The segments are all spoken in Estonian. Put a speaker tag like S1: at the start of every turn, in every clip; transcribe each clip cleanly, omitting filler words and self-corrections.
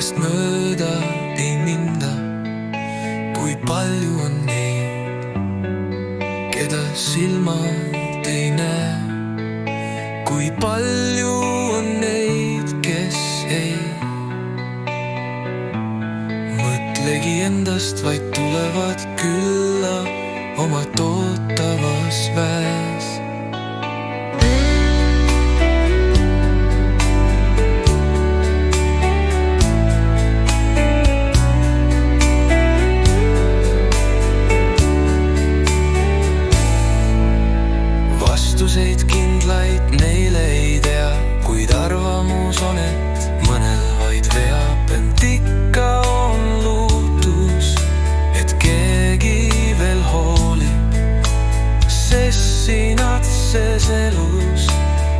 S1: kellest mööda ei minda. Kui palju on neid, keda silmad ei näe. Kui palju on neid, kes ei mõtlegi endast, vaid tulevad külla oma tootavas väes. Vastuseid kindlaid neile ei tea, kuid arvamus on, et mõnel vaid veab. Ent ikka on lootus, et keegi veel hoolib, sest siin otses elus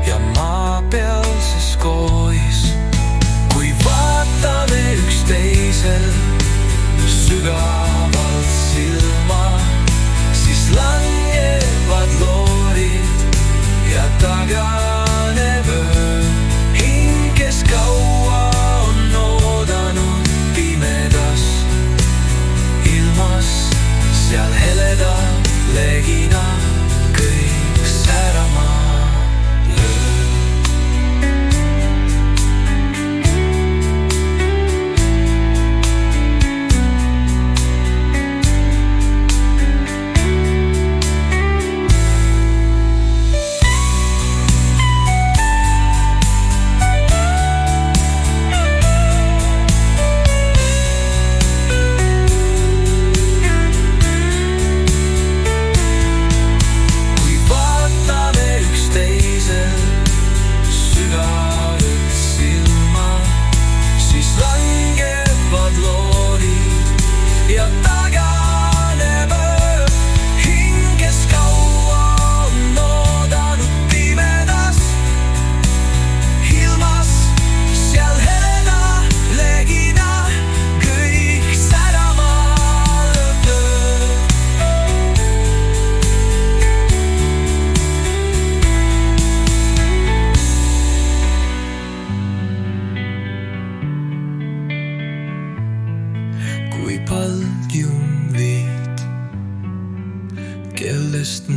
S1: ja maapealses koois. Kui vaatame üksteisel sügavalt silma, siis langevad loorid ja taganeb öö. Hing, kes kaua on oodanud pimedas ilmas, seal heleda legina kõik särama löö. Kui palju viid, kellest